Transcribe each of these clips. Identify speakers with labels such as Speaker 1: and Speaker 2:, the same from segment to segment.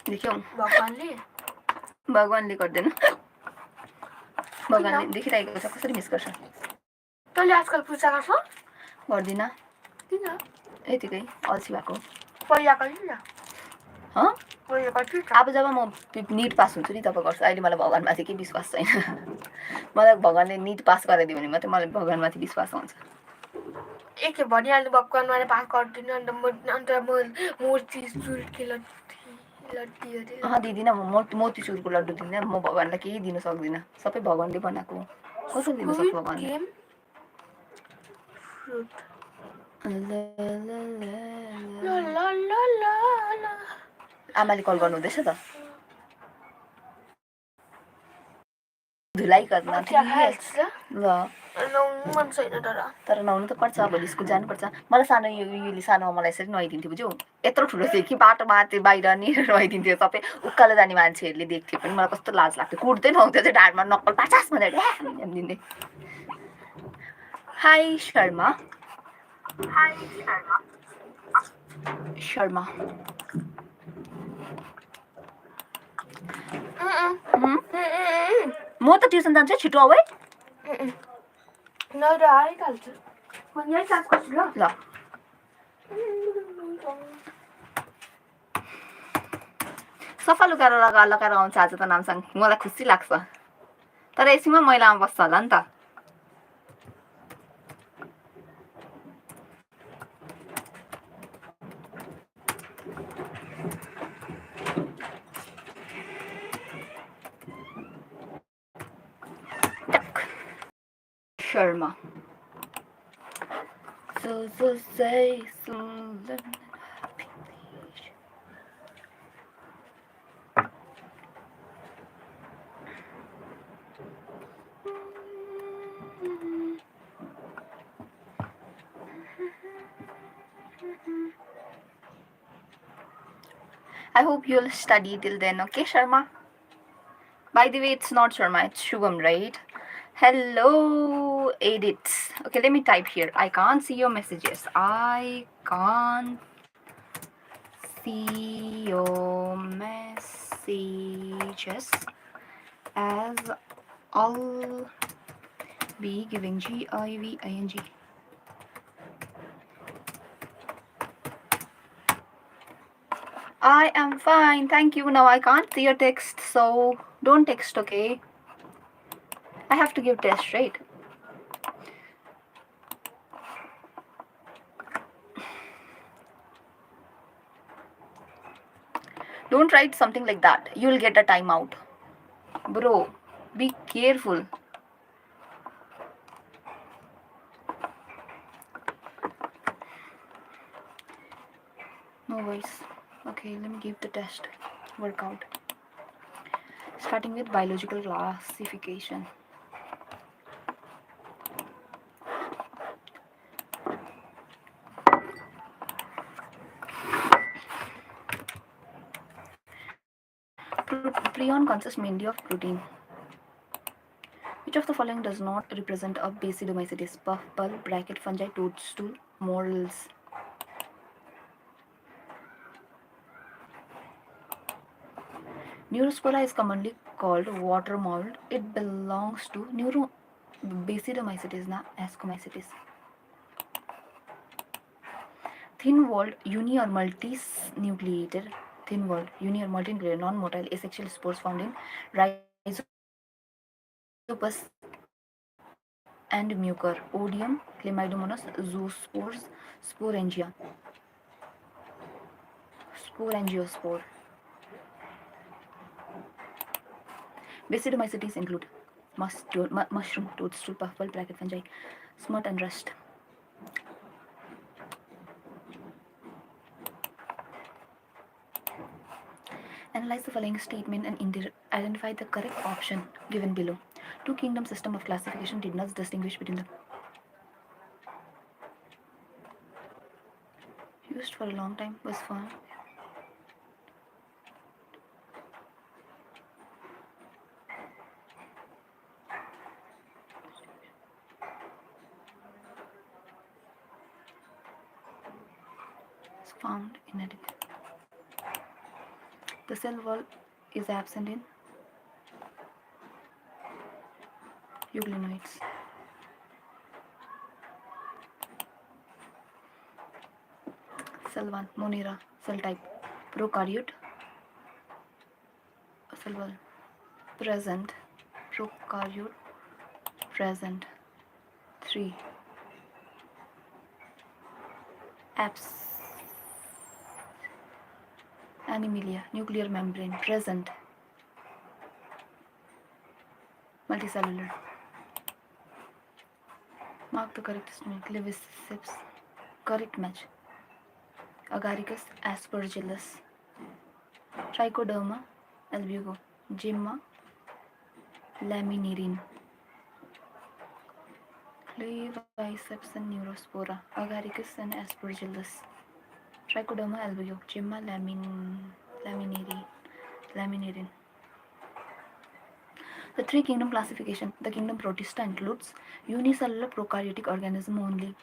Speaker 1: देख्यौ
Speaker 2: भगवानले
Speaker 1: गर्दैन भगवानले देखिरहेको छ कसरी मिस गर्छ
Speaker 2: तैँले आजकल पूजा गर्छौ
Speaker 1: गर्दिन
Speaker 2: किन
Speaker 1: यतिकै अल्छी भएको
Speaker 2: पहिला गरिन
Speaker 1: अब जब म निट पास हुन्छु नि तब गर्छु अहिले मलाई भगवान्माथि केही विश्वास छैन मलाई भगवान्ले निट पास गराइदियो भने मात्रै मलाई भगवान्माथि विश्वास आउँछ
Speaker 2: एके भनिहाल्नु भगवान्माले पास गर्दिनँ अन्त मूर्ति चुर्की
Speaker 1: दिदिनँ म मोतीचुरको लड्डु दिँदैन म भगवान्लाई केही दिन सक्दिनँ सबै भगवान्ले बनाएको कसरी दिन सक्छ भगवान्ले आमाले कल गर्नु हुँदैछ त धुलाई गर्न ल तर नुहाउनु त पर्छ भोलि स्कुल जानुपर्छ मलाई सानो यो सानोमा मलाई यसरी नुहाइदिन्थ्यो बुझ्यौ यत्रो ठुलो थियो कि बाटोमा त्यो बाहिर नि नुहाइदिन्थ्यो सबै उकालो जाने मान्छेहरूले देख्थ्यो पनि मलाई कस्तो लाज लाग्थ्यो कुट्दै नुहाउँथ्यो चाहिँ ढाडमा नक्कल पाचास भनेर दिने हाई शर्मा शर्मा म त ट्युसन जान्छु छिटो आऊ है ल सफा लुगा लगाएर आउँछ आज त नामसँग मलाई खुसी लाग्छ तर एकछिनमा मैलामा बस्छ होला नि त Sharma. So say something happy. I hope you'll study till then, okay, Sharma? By the way, it's not Sharma, it's Shubham, right? Hello, edits. Okay, let me type here. I can't see your messages. I can't see your messages as I'll be giving GIVING. I am fine, thank you. Now I can't see your text, so don't text, okay? I have to give test, right? Don't write something like that. You'll get a timeout. Bro, be careful. No worries. Okay, let me give the test. Workout. Starting with biological classification. Prion consists mainly of protein. Which of the following does not represent a basidomycetes? Puff, bulb, bracket, fungi, toadstool, morels. Neurospora is commonly called water mold. It belongs to Basidomycetes, na Ascomycetes. Thin-walled, uni or multinucleated, thin-walled, uni or multinucleated, non-motile, asexual spores found in Rhizopus and Mucor. Odium, Chlamydomonas, zoospores, sporangia. Sporangiospore. Basidomycetes include mushroom, toadstool, puffball, bracket fungi, smut and rust. Analyze the following statement and identify the correct option given below. Two-kingdom system of classification did not distinguish between them. Used for a long time was found. Found inadequate. The cell wall is absent in euglenoids. Cell 1, Monera, cell type, prokaryote, cell wall, present, prokaryote, present. 3, Animalia, nuclear membrane, present, multicellular. Mark the correct estimate. Levisipes, correct match. Agaricus aspergillus. Trichoderma albugo. Gemma laminarin. Levisipes and Neurospora. Agaricus and aspergillus. Trichoderma albugo. Gemma laminarin. The three kingdom classification. The kingdom Protista includes unicellular prokaryotic organism only.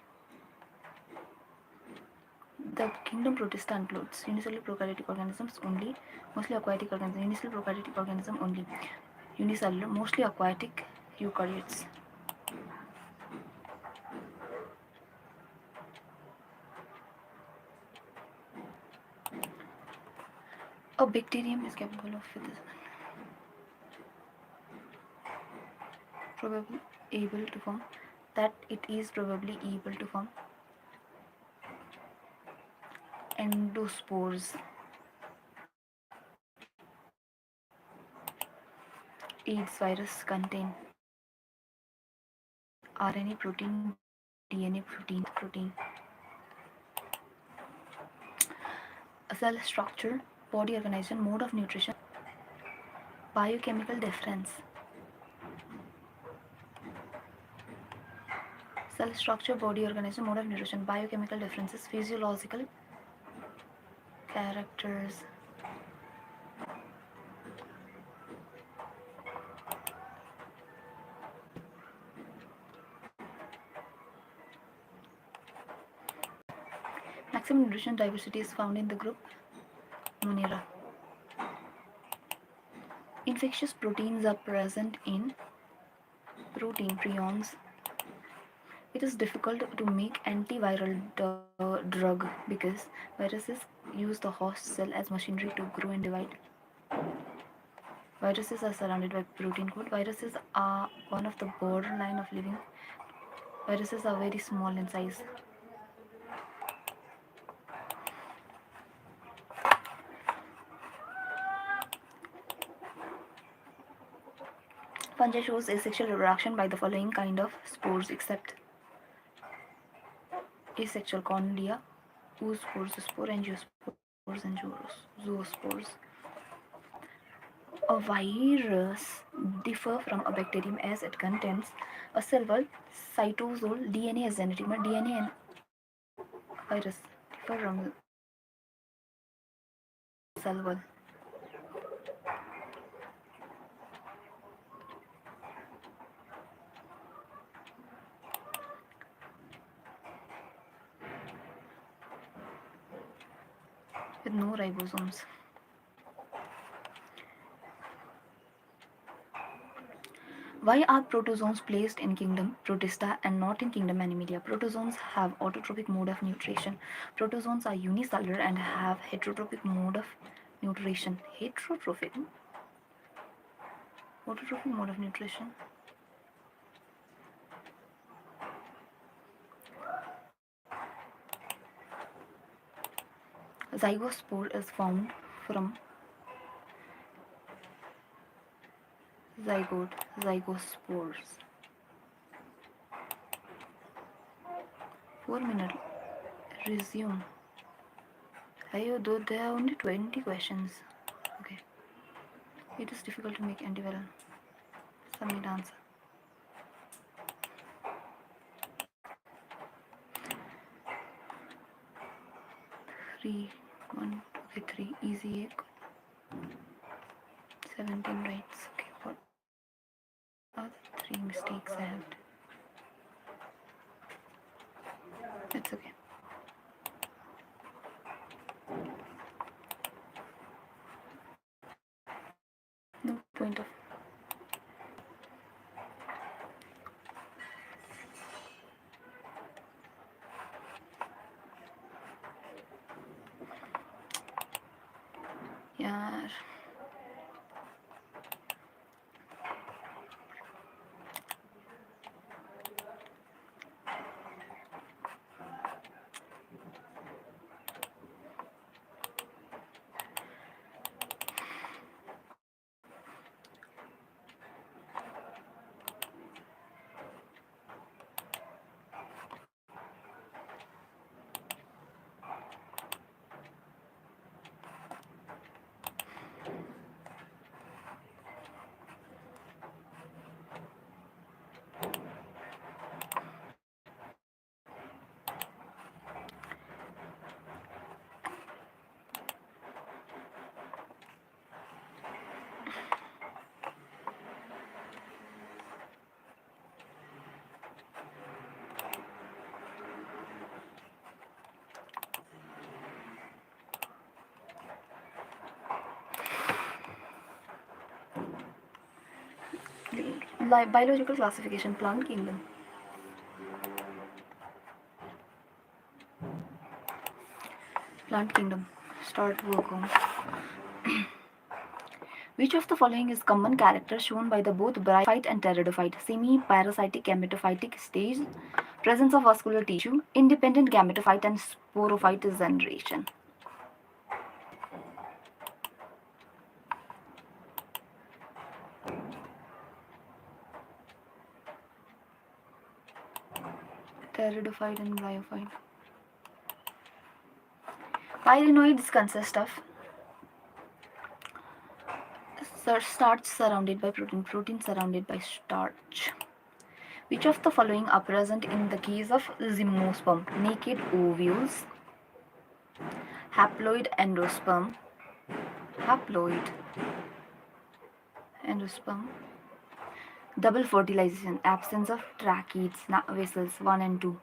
Speaker 1: The kingdom Protista includes unicellular prokaryotic organisms only, mostly aquatic organisms, unicellular prokaryotic organism only, unicellular, mostly aquatic eukaryotes. A bacterium is capable of this. Probably able to form endospores. AIDS virus contain RNA protein, DNA protein. A cell structure, body organization, mode of nutrition, biochemical difference. Cell structure, body organization, mode of nutrition, biochemical differences, physiological characters. Maximum nutrition diversity is found in the group Monera. Infectious proteins are present in protein prions. It is difficult to make antiviral drug because viruses use the host cell as machinery to grow and divide. Viruses are surrounded by protein coat. Viruses are one of the borderline of living. Viruses are very small in size. Fungi shows asexual reproduction by the following kind of spores except asexual Cornelia, oospores, spore, angiospores, and zoospores. A virus differ from a bacterium as it contains a cell wall, cytosol, DNA as genetic material. DNA and virus differ from cell wall. With no ribosomes. Why are protozoans placed in kingdom Protista and not in kingdom Animalia? Protozoans have autotrophic mode of nutrition. Protozoans are unicellular and have heterotrophic mode of nutrition. Autotrophic mode of nutrition. Zygospore is formed from zygospores. 4 minutes. Resume. Though there are only 20 questions. Okay. It is difficult to make antiviral. Submit answer. Three. Easy egg. 17 rights. Okay, what are the 3 mistakes I have? It's okay. point of यार biological classification plant kingdom. Plant kingdom. Start work on. Which of the following is common character shown by the both bryophyte and pteridophyte? Semi-parasitic gametophytic stage, presence of vascular tissue, independent gametophyte and sporophyte generation. Pteridophyte and bryophyte. Pyrenoids consist of starch surrounded by protein, protein surrounded by starch. Which of the following are present in the case of gymnosperm? Naked ovules, haploid endosperm, double fertilization, absence of tracheids, vessels 1 and 2.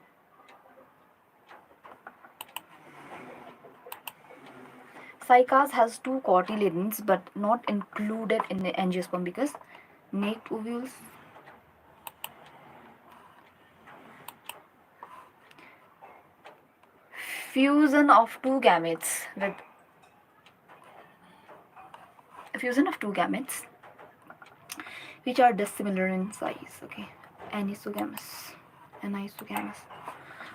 Speaker 1: Cycas has 2 cotyledons but not included in the angiosperm because naked ovules. Fusion of two gametes which are dissimilar in size. Okay, anisogamous.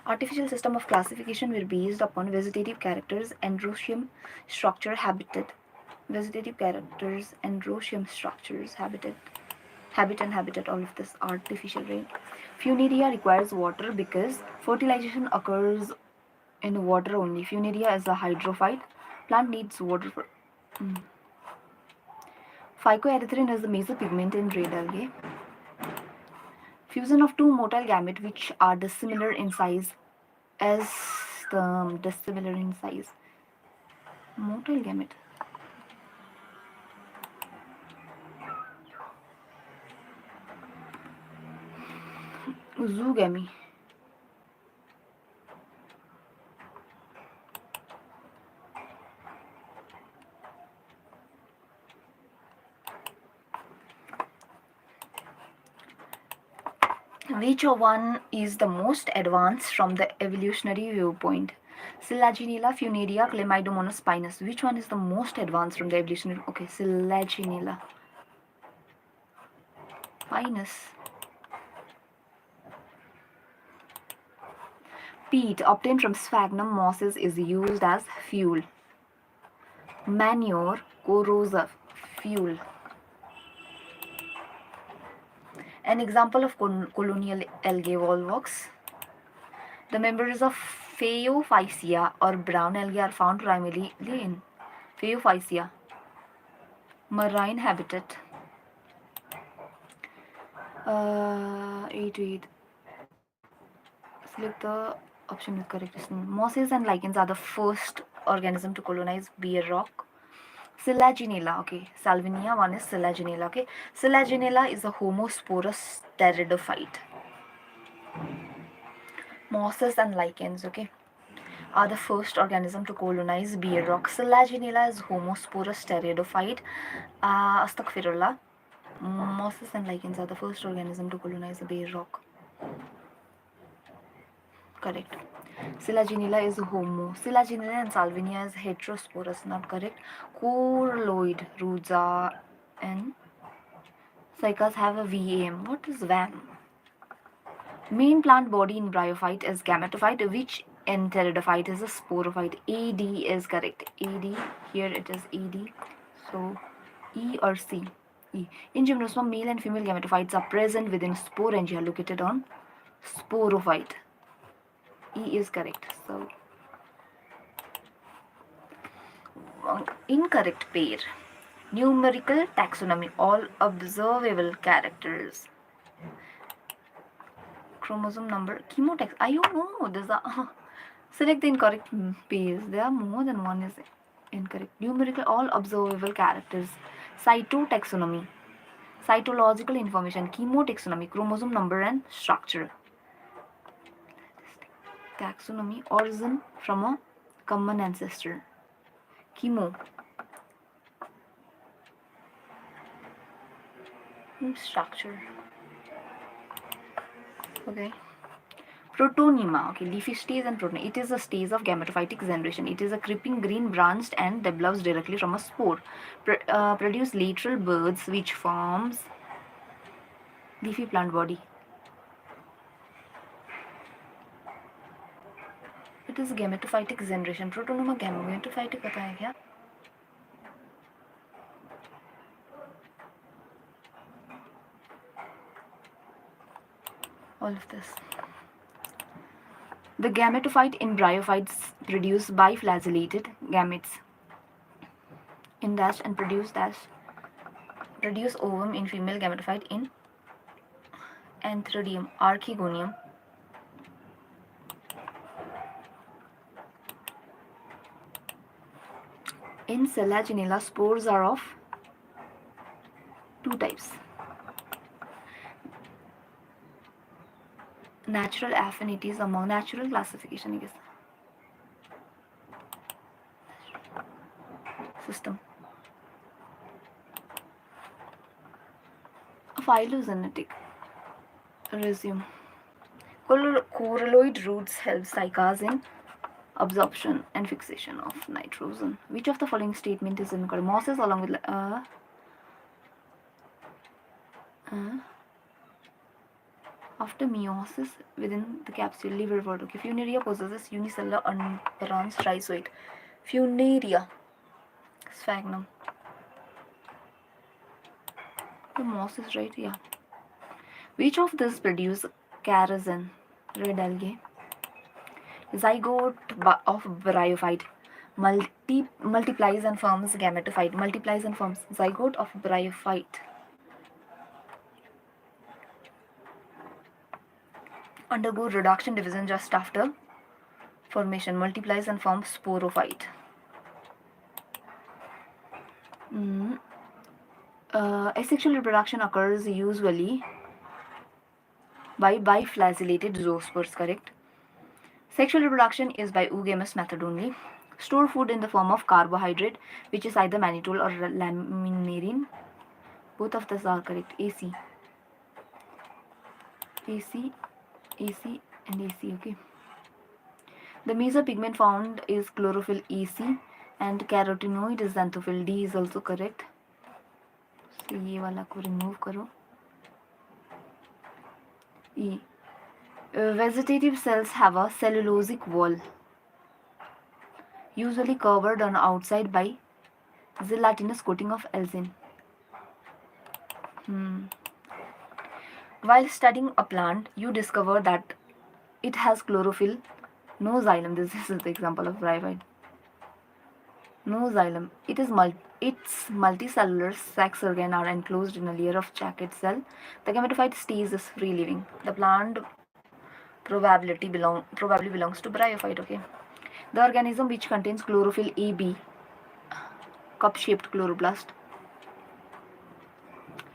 Speaker 1: Artificial system of classification were based upon vegetative characters, androecium structure, habitat. Vegetative characters, androecium structures, habitat, and habitat. All of this artificial, right? Funaria requires water because fertilization occurs in water only. Funaria is a hydrophyte. Plant needs water for. Phycoerythrin is the major pigment in red algae. Fusion of two motile gamete which are dissimilar in size as the dissimilar in size. Motile gamete. Zoogamy. Which one is the most advanced from the evolutionary viewpoint? Selaginella, Funaria, Chlamydomonas spinus. Which one is the most advanced from the evolutionary? Okay, Selaginella. Spinus. Peat obtained from sphagnum mosses is used as fuel. Manure, corrosive fuel. An example of colonial algae volvox. The members of Phaeophyceae or brown algae are found primarily in Phaeophyceae. Marine habitat. 8. Select the option with correct. Mosses and lichens are the first organism to colonize bare rock. Selaginella, okay. Salvinia, one is Selaginella, okay. Selaginella is a homosporous pteridophyte. Mosses and lichens, okay, are the first organism to colonize bare rock. Selaginella is homosporous pteridophyte. Astaghfirullah. Mosses and lichens are the first organism to colonize the bare rock. Correct. Selaginella is homo. Selaginella and Salvinia is heterosporous. Not correct. Coraloid roots are and cycas have a VAM. What is VAM? Main plant body in bryophyte is gametophyte, which in pteridophyte is a sporophyte. AD is correct. AD, here it is AD. So E or C? E. In gymnosperm, male and female gametophytes are present within sporangia located on sporophyte. E is correct. So incorrect pair. Numerical taxonomy, all observable characters. Chromosome number, chemotax. I don't know. There's a select the incorrect pairs. There are more than one is incorrect. Numerical, all observable characters. Cytotaxonomy, cytological information. Chemotaxonomy, chromosome number and structure. Taxonomy, origin from a common ancestor. Chemo, structure. Okay. Protonema, okay, leafy stage and protonema. It is a stage of gametophytic generation. It is a creeping green branched and develops directly from a spore. Produce lateral buds which forms leafy plant body. It is gametophytic generation. Protonema gametophytic होता है क्या? All of this. The gametophyte in bryophytes produce biflagellated gametes in dash and produce ovum in female gametophyte in Antheridium, Archegonium. In Selaginella, spores are of two types. Natural affinities among natural classification, I guess. System. Phylogenetic. Resume. Coraloid roots help cycas in absorption and fixation of nitrogen. Which of the following statement is incorrect? Mosses along with after meiosis within the capsule, liverwort. Okay, Funaria possesses unicellular unbranched rhizoid. Funaria, sphagnum. The moss is right, yeah. Which of this produce kerosene? Red algae. Zygote of bryophyte multiplies and forms gametophyte. Multiplies and forms zygote of bryophyte. Undergo reduction division just after formation. Multiplies and forms sporophyte. Asexual reproduction occurs usually by biflagellated zoospores, correct? Sexual reproduction is by oogamous method only. Store food in the form of carbohydrate, which is either mannitol or laminarin. Both of these are correct. AC, AC, AC and AC, okay. The major pigment found is chlorophyll AC and carotenoid is xanthophyll. D is also correct. So ये वाला को remove करो. E. Vegetative cells have a cellulosic wall, usually covered on outside by gelatinous coating of algin. While studying a plant, you discover that it has chlorophyll, no xylem. This is the example of bryophyte. No xylem. Its multicellular sacs organ are enclosed in a layer of jacket cell. The gametophyte stage is free living. The plant probably belongs to bryophyte. Okay. The organism which contains chlorophyll AB, cup-shaped chloroplast.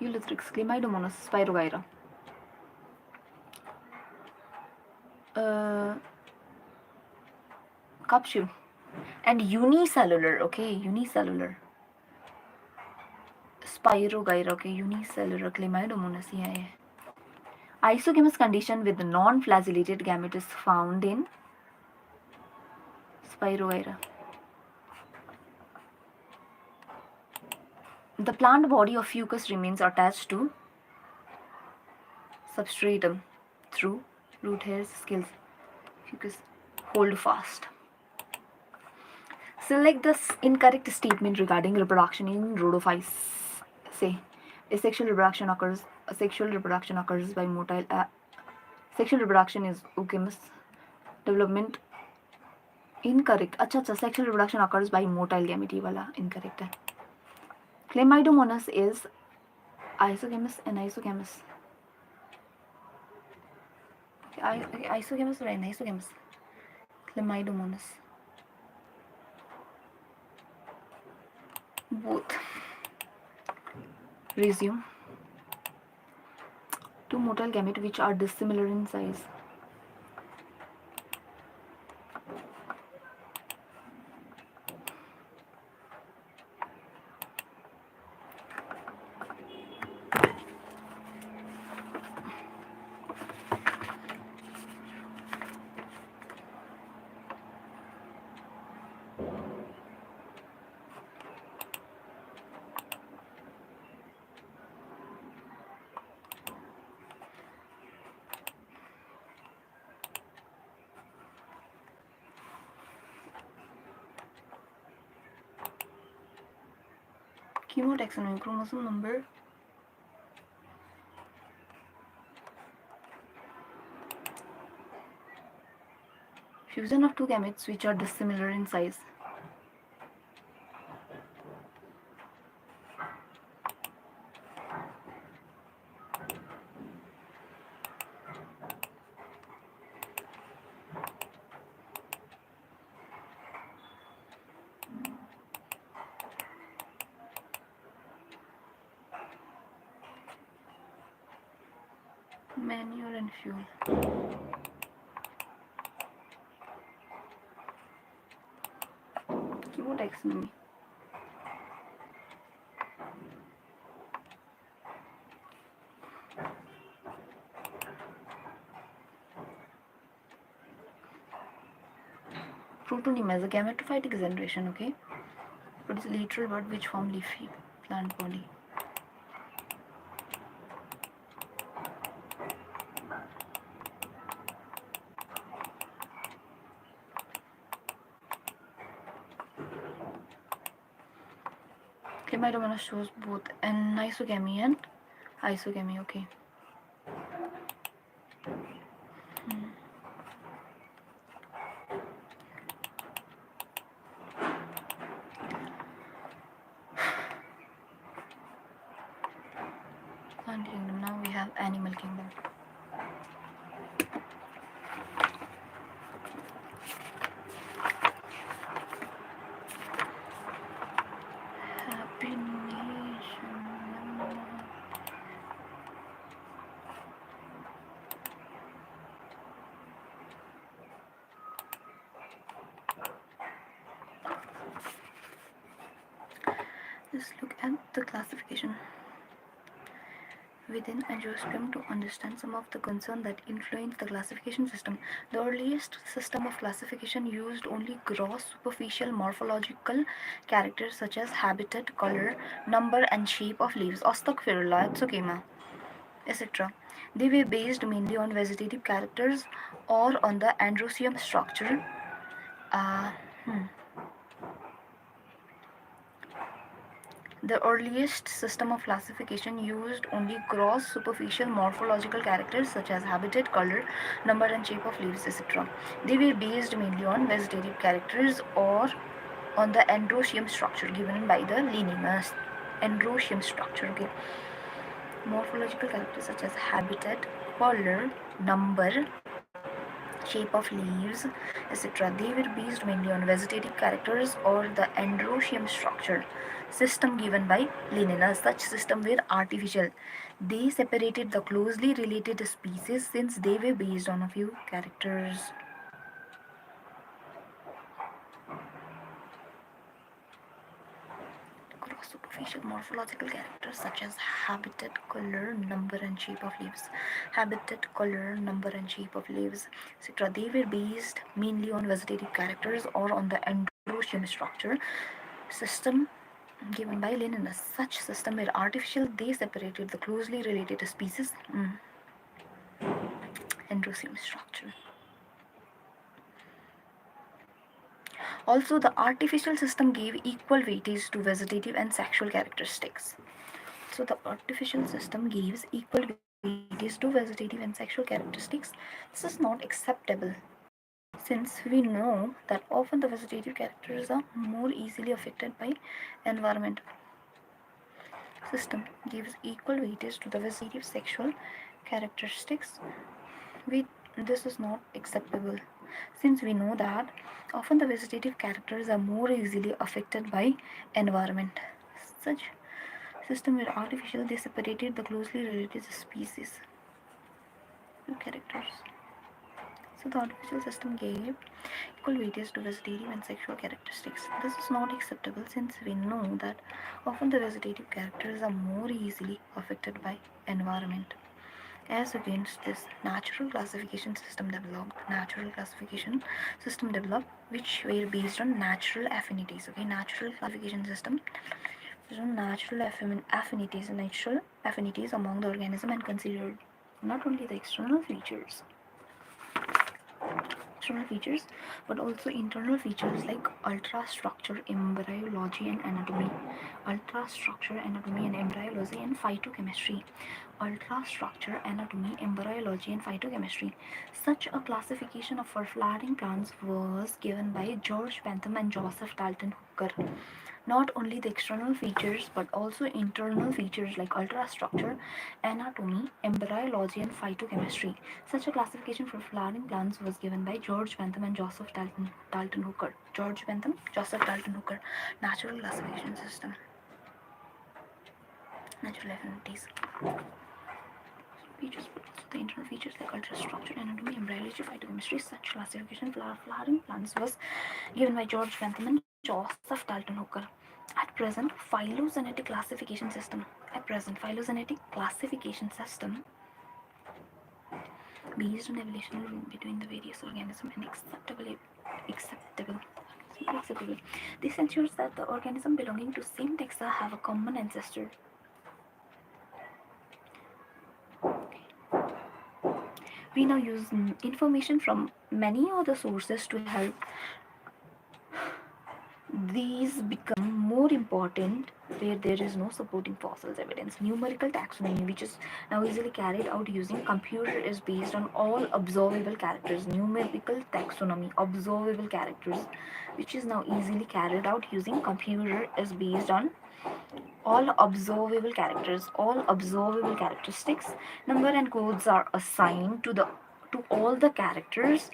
Speaker 1: Ulithrix, Chlamydomonas, Spirogyra. Cup-shaped and unicellular. Okay, unicellular. Spirogyra, okay, unicellular Chlamydomonas, yeah. Isogamous condition with non-flagellated gamete is found in Spirogyra. The plant body of fucus remains attached to substratum through root hairs, scales. Fucus hold fast. Select the incorrect statement regarding reproduction in rhodophytes. Say, asexual reproduction occurs. Asexual reproduction occurs by motile. Sexual reproduction is oogamous. Development incorrect. अच्छा अच्छा, sexual reproduction occurs by motile gamete वाला incorrect है. Chlamydomonas is isogamous and isogamous. Isogamous or anisogamous? Chlamydomonas. Both. Resume. Two motile gametes which are dissimilar in size. Chemotaxonomy, chromosome number. Fusion of two gametes which are dissimilar in size. Manure and fuel. Chemotaxonomy. Protonym as a gametophytic generation, okay? But it's lateral bud which form leafy plant body. Chlamydomonas shows both anisogamy and isogamy, okay. Plant kingdom, now we have animal kingdom. Happy nation. Let's look at the classification within angiosperm to understand some of the concerns that influence the classification system. The earliest system of classification used only gross superficial morphological characters such as habitat, color, number and shape of leaves, Ostacpherula, Tsukema, etc. They were based mainly on vegetative characters or on the androecium structure. The earliest system of classification used only gross superficial morphological characters such as habitat, color, number and shape of leaves, etc. They were based mainly on vegetative characters or on the androecium structure given by the Linnaeus. Androecium structure, okay. Morphological characters such as habitat, color, number, shape of leaves, etc. They were based mainly on vegetative characters or the androecium structure system given by Linnaeus. Such systems were artificial. They separated the closely related species since they were based on a few characters. Cross superficial morphological characters such as habitat, color, number, and shape of leaves. Habitat, color, number, and shape of leaves, etc. They were based mainly on vegetative characters or on the androecium structure system given by Linnaeus. Such system were artificial. They separated the closely related species. Androecium structure. Also, the artificial system gave equal weightage to vegetative and sexual characteristics. So, the artificial system gives equal weightage to vegetative and sexual characteristics. This is not acceptable since we know that often the vegetative characters are more easily affected by environment. System gives equal weightage to the vegetative sexual characteristics. This is not acceptable since we know that often the vegetative characters are more easily affected by environment. Such system were artificial. They separated the closely related species characters. So the artificial system gave equal weightage to vegetative and sexual characteristics. This is not acceptable since we know that often the vegetative characters are more easily affected by environment. As against this, natural classification system developed which were based on natural affinities. Okay, natural classification system based on natural affinities among the organism and considered not only the external features but also internal features like ultrastructure, embryology and anatomy, and phytochemistry. Such a classification of flowering plants was given by George Bentham and Joseph Dalton Hooker. Not only the external features but also internal features like ultrastructure, anatomy, embryology, and phytochemistry. Such a classification for flowering plants was given by George Bentham and Joseph Dalton Hooker. George Bentham, Joseph Dalton Hooker. Natural classification system. Natural affinities. Features, but also the internal features like ultrastructure, anatomy, embryology, phytochemistry. Such classification for flowering plants was given by George Bentham and Joseph Dalton Hooker. At present, phylogenetic classification system. Based on evolution between the various organisms and acceptable. This ensures that the organism belonging to same taxa have a common ancestor. We now use information from many other sources to help these become more important where there is no supporting fossils evidence. Numerical taxonomy, which is now easily carried out using computer, is based on all observable characters. Numerical taxonomy, observable characters, which is now easily carried out using computer, is based on all observable characters, all observable characteristics. Number and codes are assigned to all the characters,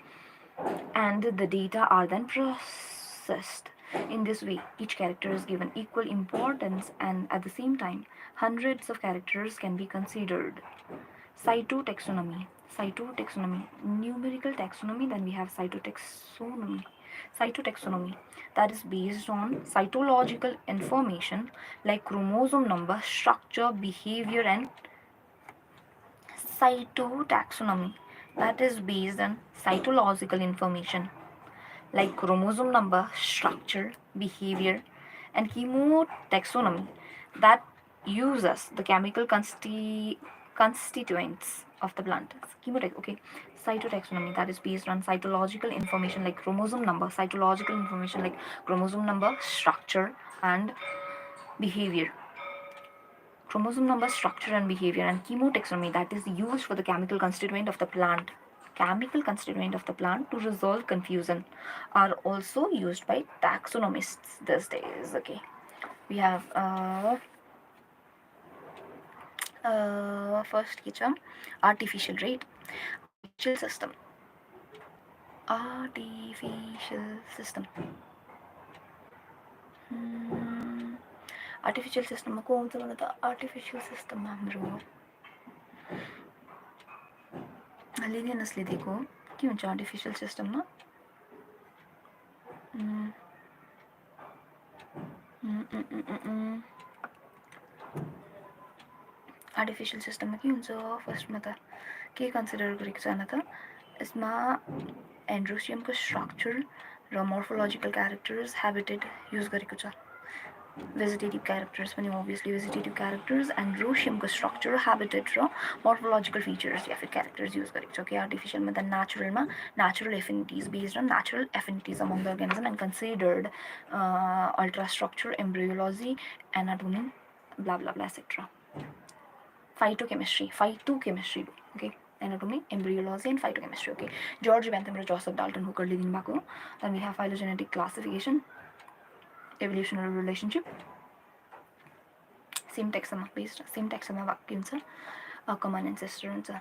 Speaker 1: and the data are then processed. In this way, each character is given equal importance, and at the same time, hundreds of characters can be considered. Cytotaxonomy, numerical taxonomy, then we have cytotaxonomy, that is based on cytological information like chromosome number, structure, behavior, and cytotaxonomy, that is based on cytological information like chromosome number, structure, behavior, and chemotaxonomy, that uses the chemical constituents of the plant. Cytotaxonomy, that is based on cytological information like chromosome number, structure, and behavior. And chemotaxonomy, that is used for the chemical constituent of the plant. To resolve confusion are also used by taxonomists these days. Okay, we have first term, artificial system. Artificial system को कौन सा बना था? Artificial system हाम्रो लिनियसले दिएको के हुन्छ artificial सिस्टममा? आर्टिफिशियल सिस्टममा के हुन्छ फर्स्टमा त के कन्सिडर गरेको छ भने त यसमा एन्ड्रोसियमको स्ट्रक्चर र मोर्फोलोजिकल क्यारेक्टर्स ह्याबिटेट युज गरेको छ भेजिटेटिभ क्यारेक्टर्स पनि अभियसली भेजिटेटिभ क्यारेक्टर्स एन्ड्रोसियमको स्ट्रक्चर ह्याबिटेट र मोर्फोलोजिकल फिचर्स या फिर क्यारेक्टर्स युज गरेको छ कि आर्टिफिसियलमा त नेचुरलमा natural affinities based on natural affinities among the organism and considered ultra structure embryology anatomy blah blah blah et cetera phytochemistry okay anatomy, embryology and phytochemistry. Okay, George Bentham र Joseph Dalton Hooker ले दिनुभएको. Then we have phylogenetic classification, evolutionary relationship, same taxonomy based, same taxonomy के हुन्छ common ancestor हुन्छ.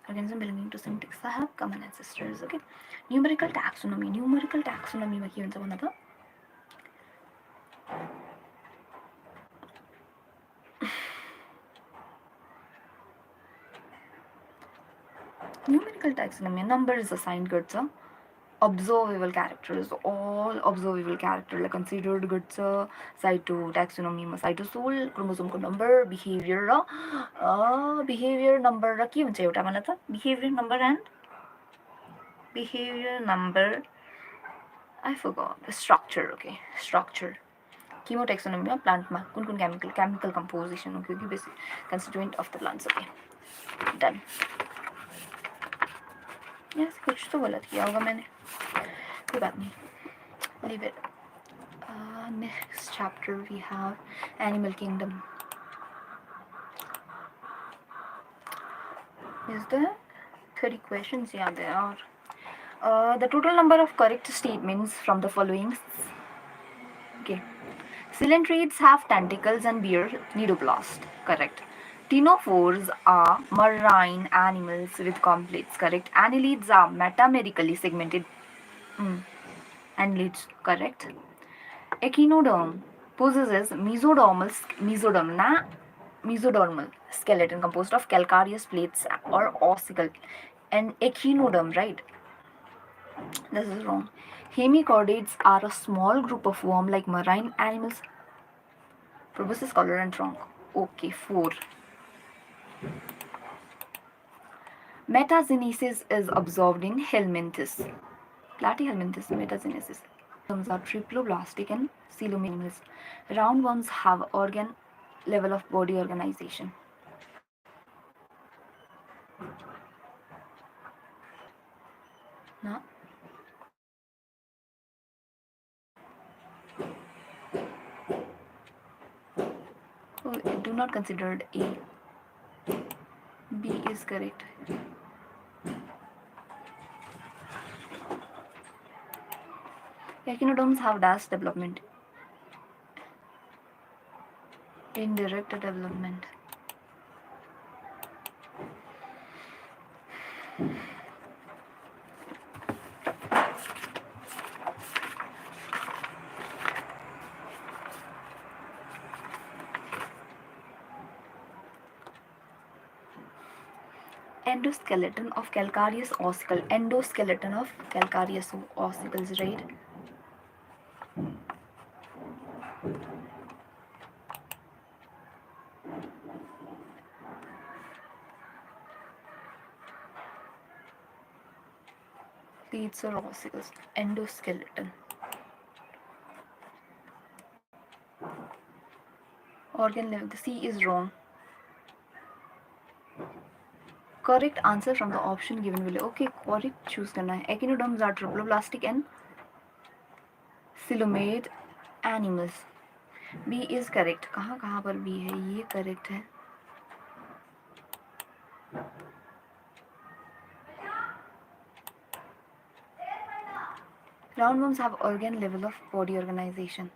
Speaker 1: Organism belonging to same taxa have common ancestors. Okay, numerical taxonomy मा के हुन्छ भन्दा त न्यूमेरिकल taxonomy numbers assigned गर्छ observable characters all observable characterलाई considered गर्छ साइटो taxonomy साइटोसोल क्रोमोसोमको नम्बर बिहेभियर नम्बर र के हुन्छ एउटा भन्दा त behaviour number I forgot structure. Okay, structure chemotaxonomy प्लान्टमा कुन कुन chemical composition हो क्योंकि basic constituent of the plants. Okay, done. Yes, कुछ तो गलत किया होगा मैंने, कोई बात नहीं, leave it. Next chapter we have animal kingdom. Is there 30 questions? Yeah, there are. The total number of correct statements from the following. Okay, cylindrids have tentacles and bear nidoblast. Correct. Ctenophores are marine animals with complex. Correct. Annelids are metamerically segmented. Annelids. Correct. Echinoderm possesses mesodermal skeleton composed of calcareous plates or ossicle. And echinoderm, right? This is wrong. Hemichordates are a small group of worm-like marine animals. Proboscis collar and trunk. Okay, 4. Metagenesis is observed in Helminthes. Platyhelminthes metagenesis. Worms are triploblastic and coelom animals. Roundworms have organ level of body organization. No. Oh, do not consider A. B is correct. Echinoderms have dash development. Indirect development. Endoskeleton of calcareous ossicle. Endoskeleton of calcareous ossicles, right? Plates or ossicles. Endoskeleton. Organ level. The C is wrong. Correct answer from the option given below. Okay, correct choose करना है. Echinoderms are triploblastic and coelomate animals. B is correct. कहाँ पर B है? ये correct है. Roundworms have organ level of body organization.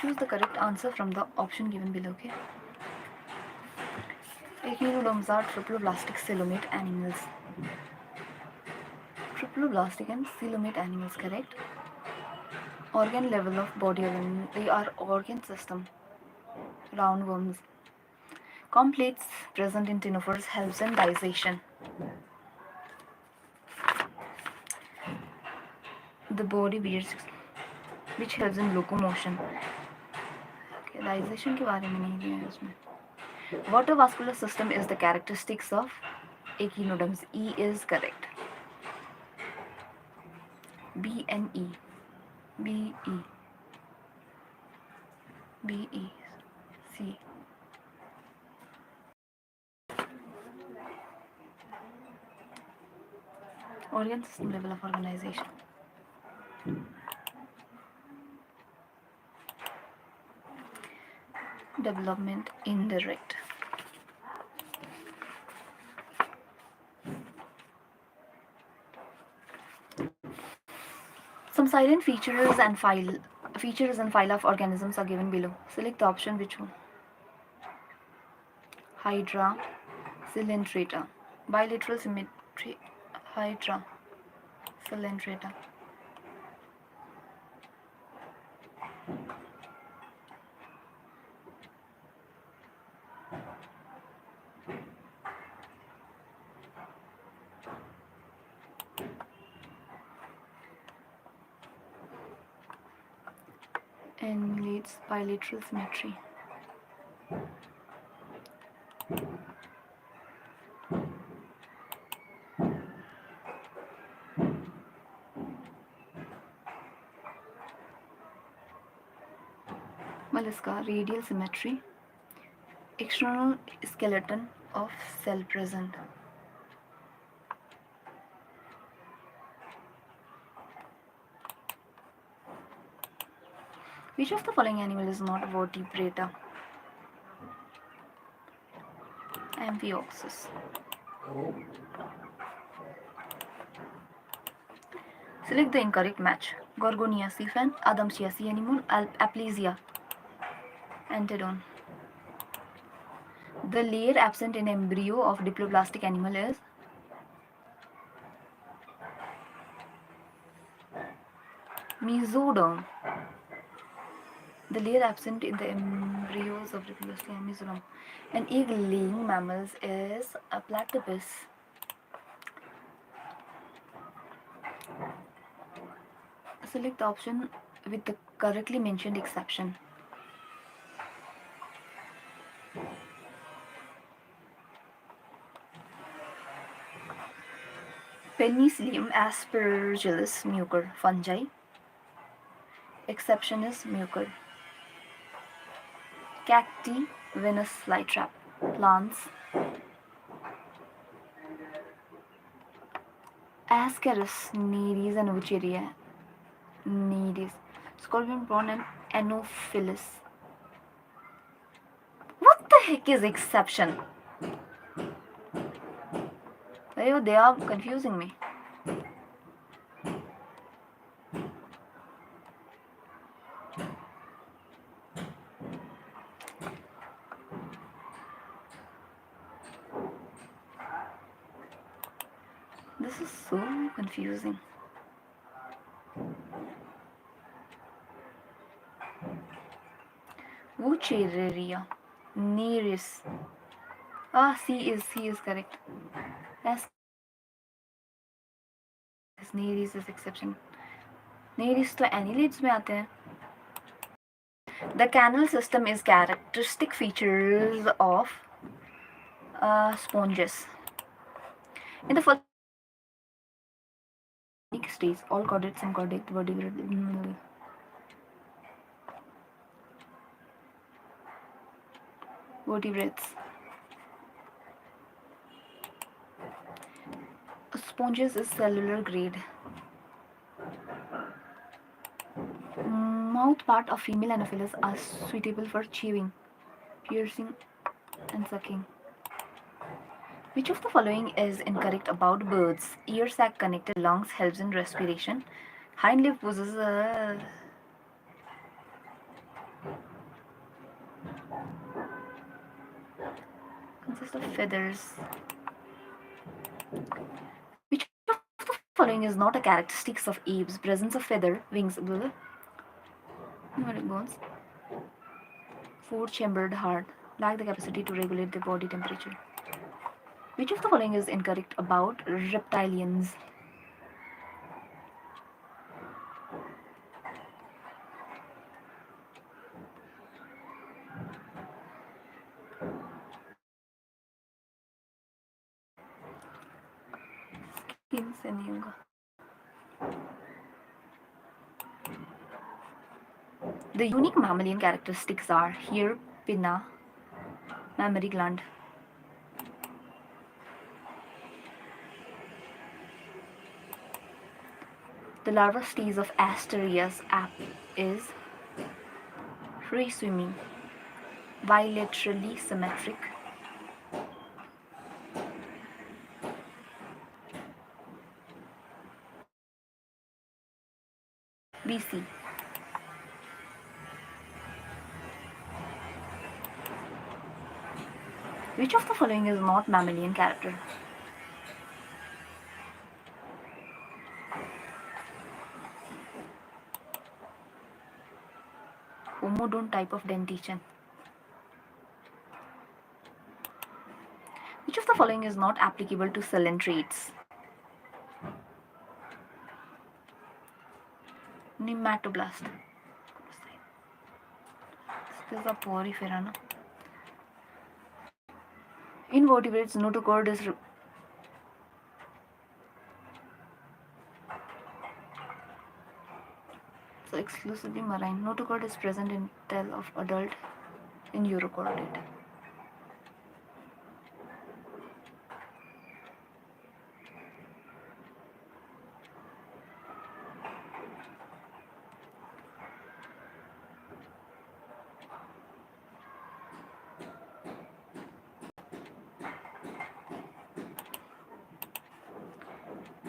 Speaker 1: Choose the correct answer from the option given below. Okay. Echinoderms are triploblastic coelomate animals. Triploblastic and coelomate animals, correct. Organ level of body organ. They are organ system. Roundworms. Completes present in ctenophores helps in digestion. The body bears which helps in locomotion. Okay, Realization के बारे में नहीं दिया है उसमें. Water vascular system is the characteristics of echinoderms. E is correct. B and E. B E. B E. C. Organ system level of organization. Development indirect. Some silent features and phyla of organisms are given below. Select the option which one. Hydra, Coelenterata. Bilateral symmetry. Hydra, Coelenterata. And leads bilateral symmetry. Mollusca, radial symmetry. External skeleton of cell present. Which of the following animal is not vertebrata? Amphioxus. Select the incorrect match. Gorgonia sea fan, Adamsia sea anemone, Aplysia antedon. The layer absent in embryo of diploblastic animal is mesoderm. The layer absent in the embryos of diploblastic animal is mesoderm. And egg-laying mammals is a platypus. Select the option with the correctly mentioned exception. Penicillium aspergillus mucor fungi. Exception is mucor. Cacti, Venus flytrap. Plants. Ascaris, Nereis and Wucheria. Nereis. Scorpion prawn and Anopheles. What the heck is exception? Oh, they are confusing me. This is so confusing. Wuchereria. Nereis. C is correct. As Nereis is exception. Nereis तो annelids में आते हैं. The canal system is characteristic features of sponges. In the first stage, all chordates and chordate vertebrates. Sponges is cellular grade. Mouth part of female Anopheles are suitable for chewing, piercing, and sucking. Which of the following is incorrect about birds? Ear sac connected lungs helps in respiration. Hind lip possesses consists of feathers. Which of the following is not a characteristics of apes? Presence of feather, wings, bones, four-chambered heart, lack the capacity to regulate the body temperature. Which of the following is incorrect about reptilians? से नहीं होगा. The unique mammalian characteristics are here pinna, mammary gland. The larva stage of Asterias app is free swimming, bilaterally symmetric. BC. Which of the following is not mammalian character? Homodont type of dentition. Which of the following is not applicable to coelentrates? Nematoblast. This is a porifera, no? Invertebrates, notochord is so exclusively marine. Notochord is present in tail of adult in urochordate.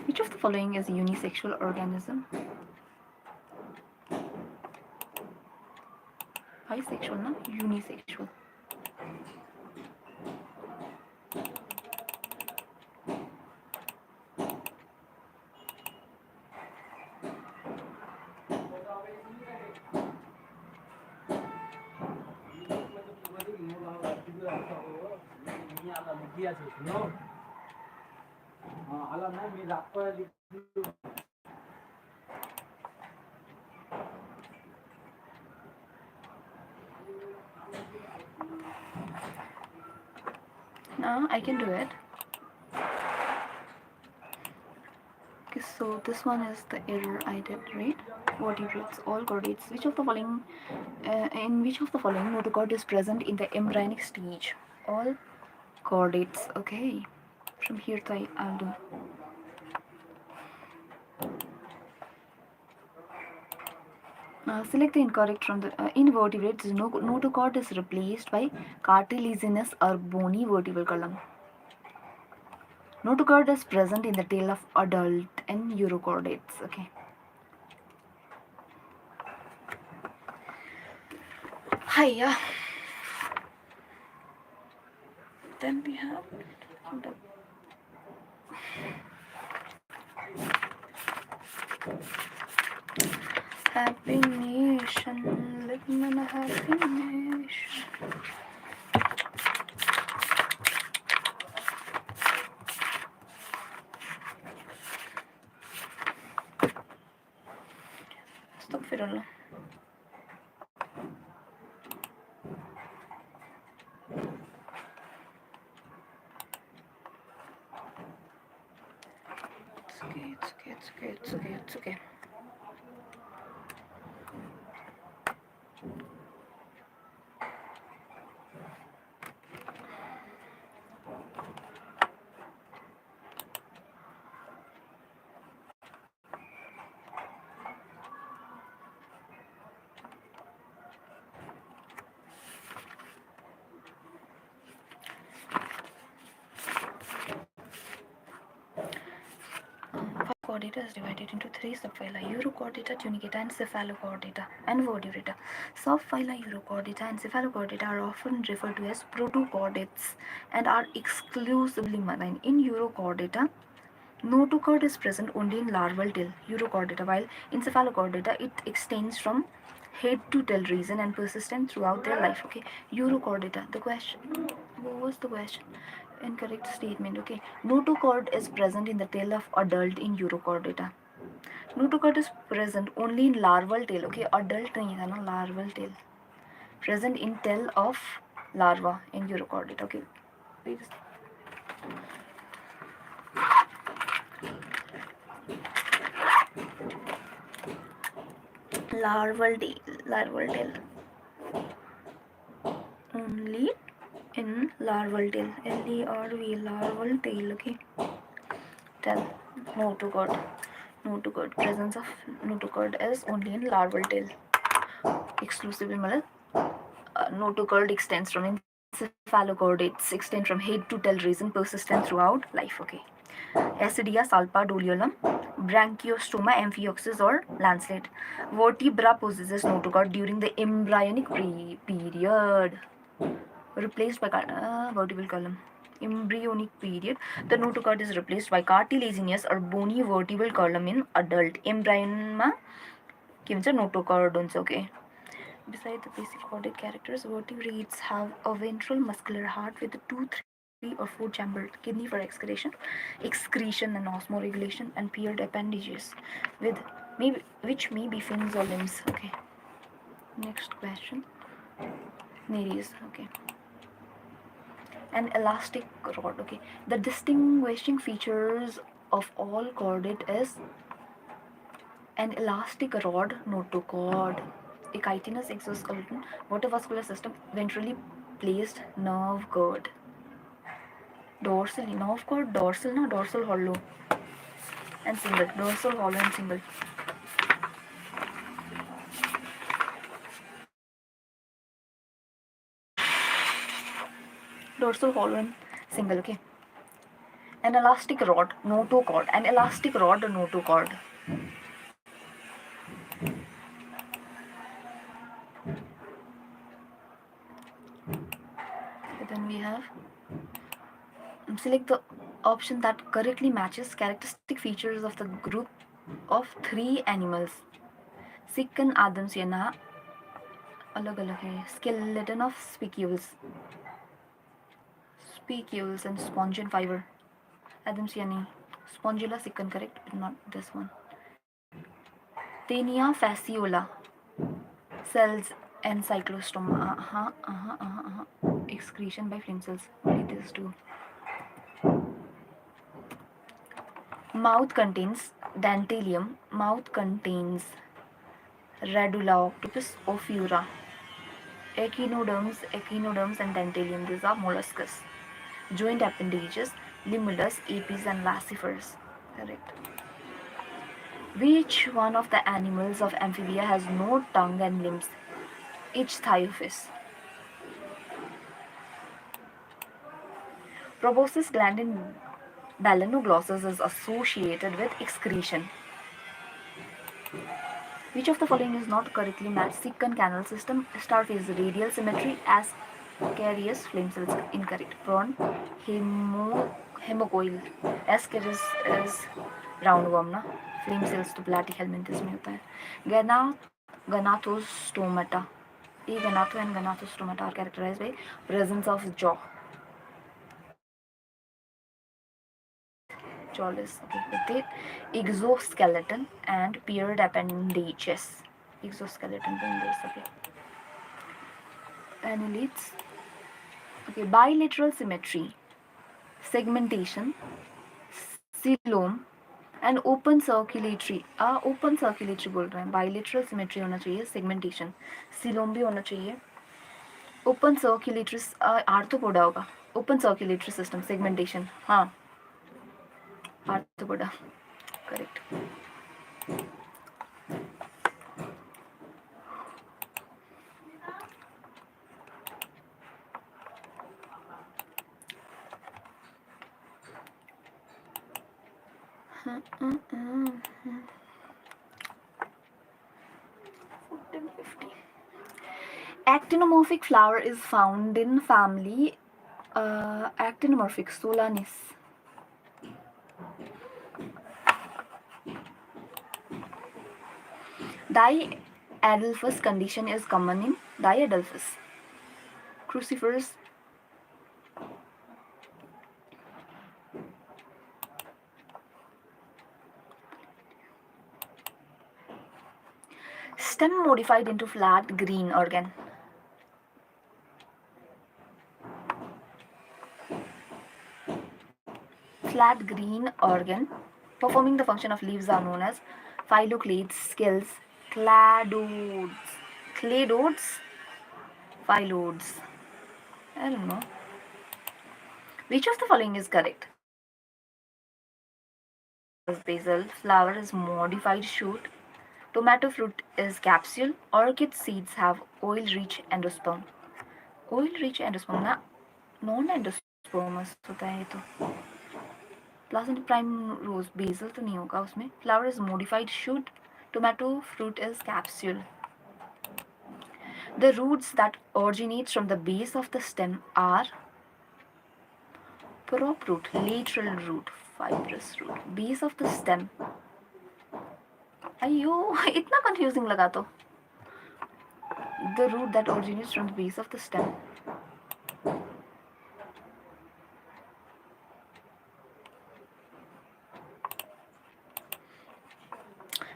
Speaker 1: Which of the following is a unisexual organism? Bisexual, no? Unisexual. Now I can do it. Okay, so this one is the error I did, right? Vertebrates, all chordates. Which of the following, in which of the following notochord is present in the embryonic stage? All chordates. Okay, from here to I'll do. Select the incorrect from the invertebrates. Notochord is replaced by cartilaginous or bony vertebral column. Notochord is present in the tail of adult and urochordates. Okay. Hiya. Then we have the happy nation, living in a happy nation. Stop फिर It's okay. Chordata is divided into three subphyla: Urochordata, Tunicata, and Cephalochordata, and Vertebrata. Subphyla Urochordata and Cephalochordata are often referred to as protochordates and are exclusively marine. In Urochordata, notochord is present only in larval tail, Urochordata, while in Cephalochordata it extends from head to tail region and persistent throughout their life. Okay, Urochordata. The question, what was the question? Incorrect statement. Okay, notochord is present in the tail of adult in Urochordata. Notochord is present only in larval tail. Okay, adult नहीं था ना, larval tail. Present in tail of larva in Urochordata. Okay, please. Larval tail. Only in larval tail. LERV, larval tail. Okay. Tell. Notochord. Notochord. Presence of notochord is only in larval tail. Exclusively notochord extends from encephalochordates, extend from head to tail region, persistent throughout life. Okay. Acidia, salpa, doliolum, branchiostoma, amphioxus, or lancelet. Vertebra possesses notochord during the embryonic period. Replaced by vertebral column. Embryonic period, the notochord is replaced by cartilaginous or bony vertebral column in adult. Embryon के भन्छ notochord हुन्छ. Okay. Besides the basic chordate characters, vertebrates have a ventral muscular heart with 2, 3, or 4 chambered kidney for excretion and osmoregulation, and paired appendages which may be fins or limbs. Okay. Next question. Nereis. Okay. An elastic rod. Okay. The distinguishing features of all chordate is an elastic rod notochord, a chitinous exoskeleton, vascular system, ventrally placed nerve cord. Dorsal, nerve cord, dorsal hollow and single. Dorsal hollow and single. Dorsal hollow and single. Okay. An elastic rod, notochord. An elastic rod, notochord. Then we have select the option that correctly matches characteristic features of the group of 3 animals. Sicken Adams यहाँ अलग अलग है. Skeleton of spicules and spongian fiber. Adams नहीं. Spongilla sicken, correct, but not this one. Taenia fasciola. Cells and cyclostoma. Excretion by flame cells. Only these two. Mouth contains dentalium. Mouth contains radula, octopus, ophura. Echinoderms and dentalium. These are molluscs. Joint appendages, limulus, apis, and lacifers. Correct. Which one of the animals of amphibia has no tongue and limbs? Ichthyophis. Proboscis gland in balanoglossus is associated with excretion. Which of the following is not correctly matched? Sicken canal system, starface radial symmetry, ascarius flame cells, incorrect. Prawn, hemocoil. Ascaris is roundworm ना. Flame cells तो platyhelminthes में होता है. Ganathostomata. Ganatho and Ganathostomata are characterized by presence of jaw. Jawless. Okay. With the exoskeleton and paired appendages. Exoskeleton binders. Okay. Annelids. Okay. Bilateral symmetry, segmentation, coelom, and open circulatory. Open circulatory बोल रहे हैं. Bilateral symmetry होना चाहिए, segmentation, coelom भी होना चाहिए. Open circulatory Arthropoda होगा. Open circulatory system, segmentation. हाँ, Arthropoda, correct. Actinomorphic flower is found in family Actinomorphic Solanis. Diadelphous condition is common in Diadelphous. Cruciferous. Stem modified into flat green organ. Flat green organ performing the function of leaves are known as phylloclades, scales, Cladodes. Cladodes? Phyllodes. I don't know. Which of the following is correct? Basil. Flower is modified shoot. Tomato fruit is capsule. Orchid seeds have oil-rich endosperm. Oil-rich endosperm ना non-endospermous होता है ये तो. Placenta primrose basil तो नहीं होगा उसमें. Flower is modified shoot. Tomato fruit is capsule. The roots that originate from the base of the stem are prop root, lateral root, fibrous root, base of the stem. अयो इतना confusing लगा तो. The root that originates from the base of the stem.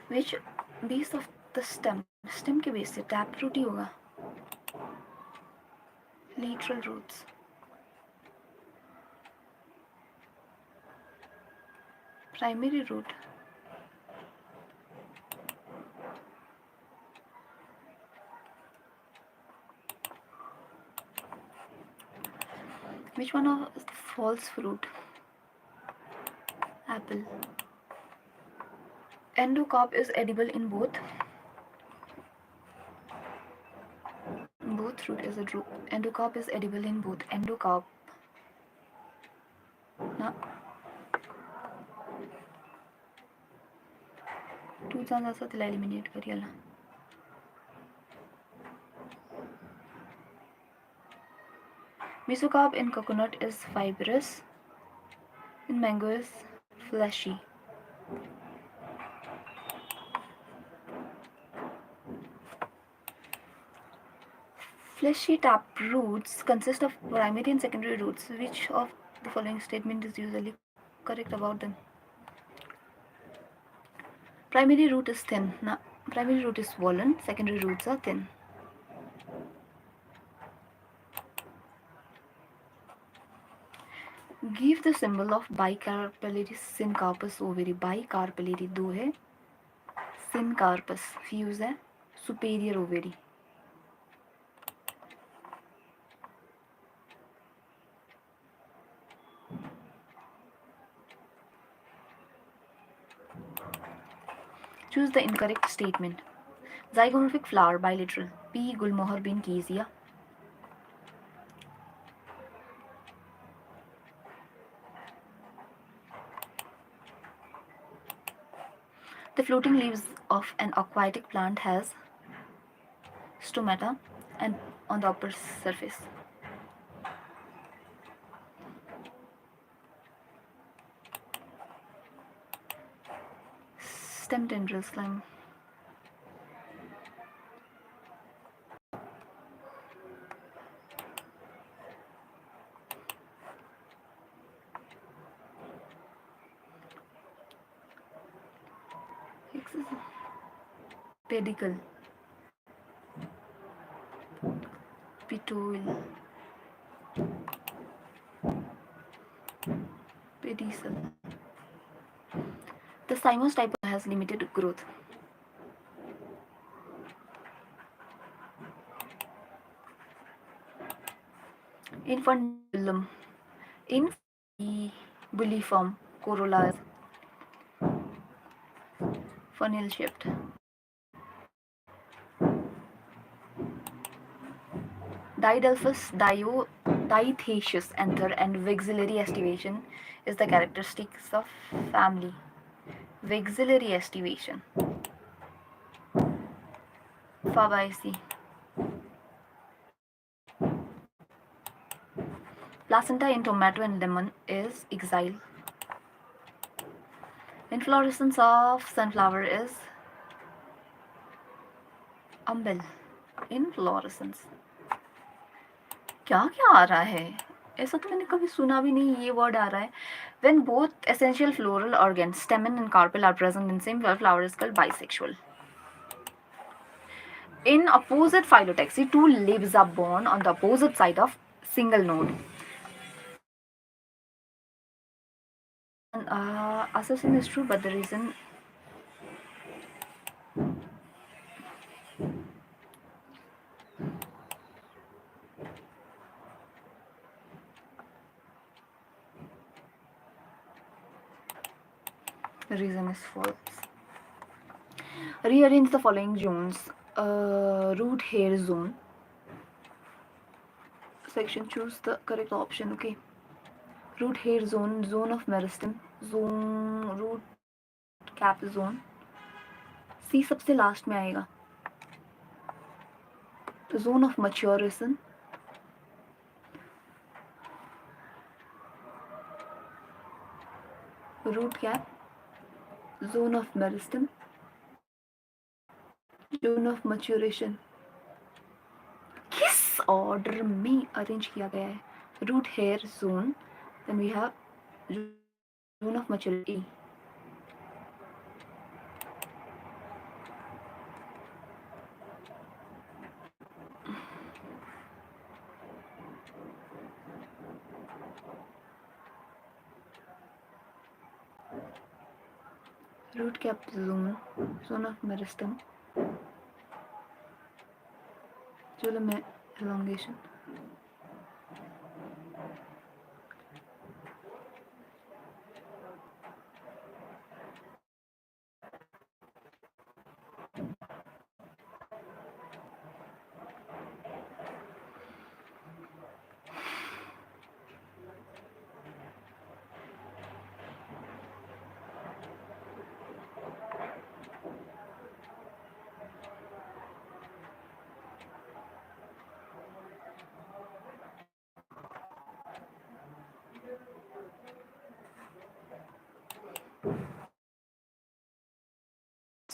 Speaker 1: Which base of the stem? Stem के base से tap root ही होगा. Lateral roots. Primary root. Which one of false fruit? Apple. Endocarp is edible in both. Both root is a root. Endocarp is edible in both. Endocarp. ना. तू चांदा सा तिला eliminate कर याला. Mesocarp in coconut is fibrous. In mango is fleshy. Fleshy tap roots consist of primary and secondary roots. Which of the following statement is usually correct about them? Primary root is thin. Na, primary root is swollen. Secondary roots are thin. Give the symbol of bicarpellary syncarpous ovary. Bicarpellary दो है. Syncarpous fuse है. Superior ovary. Choose the incorrect statement. Zygomorphic flower bilateral. P. Gulmohar bin Kezia. The floating leaves of an aquatic plant has stomata and on the upper surface. Stem tendrils climb. Pedicle. Petiole. Pedicel. The cymos type has limited growth. Infundibulum. Infundibuliform corolla is funnel shaped. Didelphus diathaceous anther and vexillary estivation is the characteristics of family. Vexillary estivation. Fabaceae. Placenta in tomato and lemon is exile. Inflorescence of sunflower is umbel. Inflorescence. क्या क्या आ रहा है? ऐसा तो मैंने कभी सुना भी नहीं. ये word आ रहा है. When both essential floral organs, stamen and carpel, are present in same flower is called bisexual. In opposite phyllotaxy, two leaves are born on the opposite side of single node. Assertion is true, but the reason reason is false. Rearrange the following zones. Root hair zone. Section, choose the correct option. Okay. Root hair zone, zone of meristem, zone root cap zone. C सबसे last में आएगा. Zone of maturation, root cap, zone of meristem, zone of maturation. किस order में arrange किया गया है? Root hair zone, then we have zone of maturity. Root cap zone, zone of meristem, zone of elongation.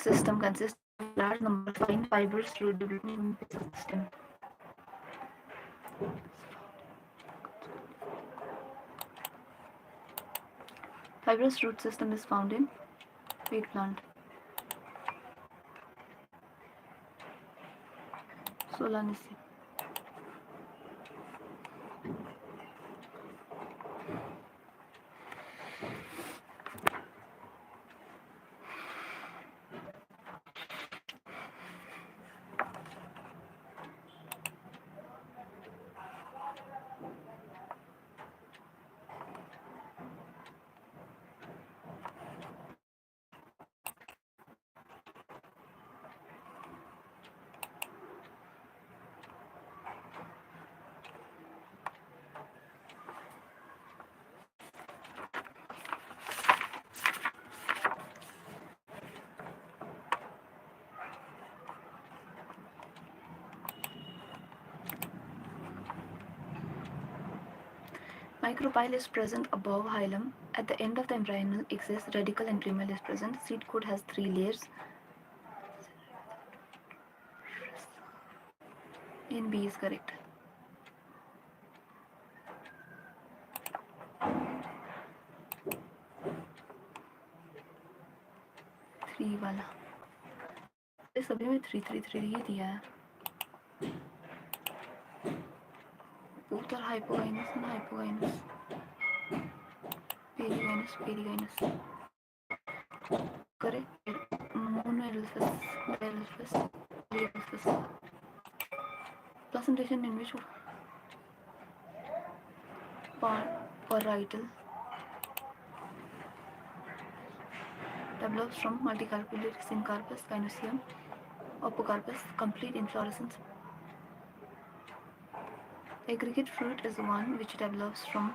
Speaker 1: System consists of a large number of fine fibers root developing from the base of the stem. Fibrous root system is found in wheat plant. Solanaceae. Micropyle is present above hilum. At the end of the embryonal axis, radicle and plumule is present. Seed coat has 3 layers. In B is correct. Three वाला सभी में 3 ही दिया है. Both are hypogynous and hypogynous. Perigynous. Correct. Monoelphus, dielphus, polyelphus. Placentation in which parietal develops from multicarpellate syncarpus, gynoecium, opocarpus, complete inflorescence. Aggregate fruit is one which develops from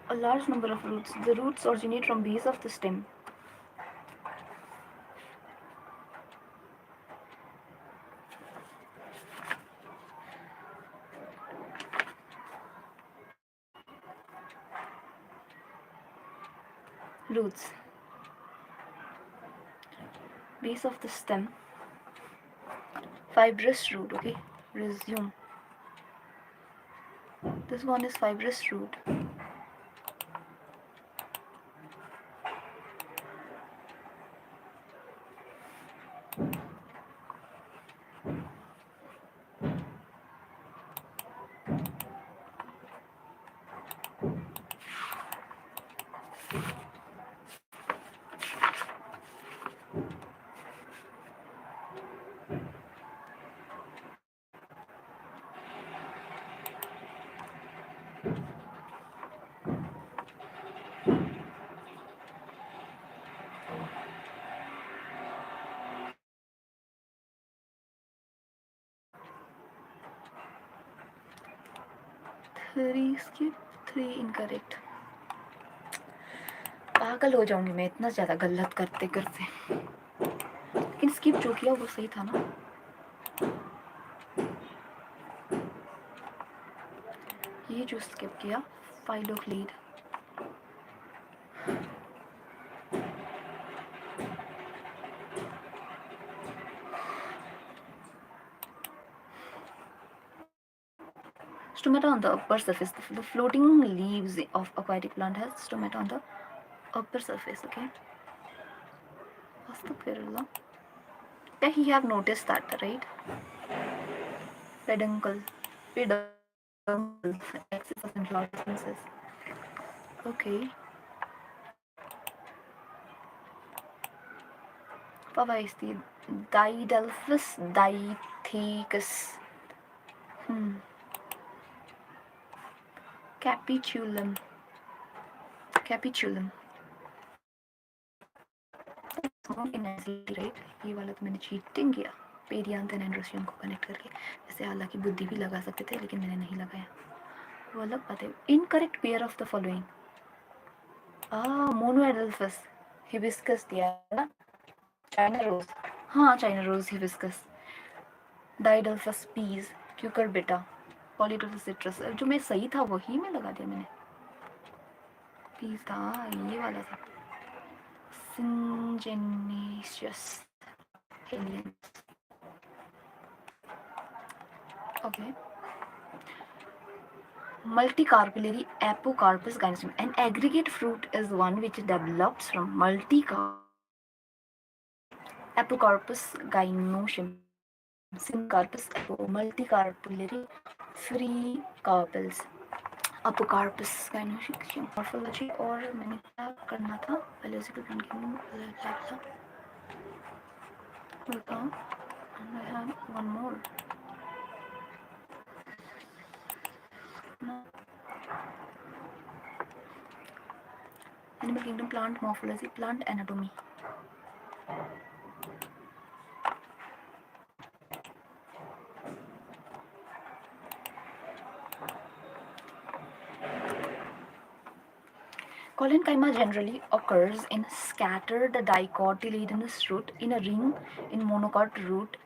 Speaker 1: a large number of roots. The roots originate from base of the stem. Roots. Base of the stem. Fibrous root. Okay, resume. This one is fibrous root. 3 skip, 3 incorrect. पागल हो जाऊंगी मैं इतना ज़्यादा गलत करते करते. लेकिन स्किप जो किया वो सही था ना. ये जो स्किप किया फाइलोक्लीड. Stomata on the upper surface. The floating leaves of aquatic plant has stomata on the upper surface. Okay. What's the parallel? Yeah, he have noticed that, right? Peduncle. Peduncle. Axis of inflorescences. Okay. Papa is the Didelphus dithecus. Capitulum. Capitulum. Right. ये वाला तो मैंने cheating किया. Perianth and androecium को connect करके. वैसे हालांकि बुद्धि भी लगा सकते थे लेकिन मैंने नहीं लगाया. वो अलग बात है. Incorrect pair of the following. Monadelphous hibiscus दिया ना. China rose. हाँ China rose hibiscus. Diadelphous peas. Cucurbita. Polytrophous Citrus. जो मैं सही था वही में लगा दिया मैंने. पीज था ये वाला था. Syngenesius aliens. Okay. Multicarpillary Apocarpus gynoecium. An aggregate fruit is one which develops from Apocarpus gynoecium. Syncarpus multicarpillary free carpels. Apocarpus gynoecium. Morphology और मैंने क्या करना था. Biological plant था. And I have one more. No. Animal kingdom, plant morphology, plant anatomy. Collenchyma generally occurs in scattered dicotyledonous root, in a ring in monocot root,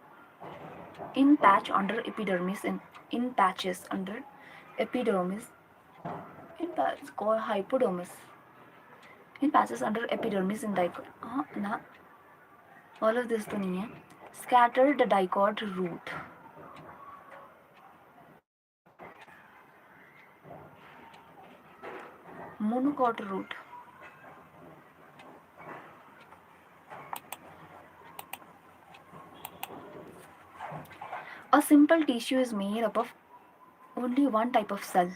Speaker 1: in patch under epidermis, in patches under epidermis, in patches called hypodermis, in patches under epidermis in dicot. ना all of this तो नहीं है. Scattered dicot root. Monocot root. A simple tissue is made up of only one type of cell.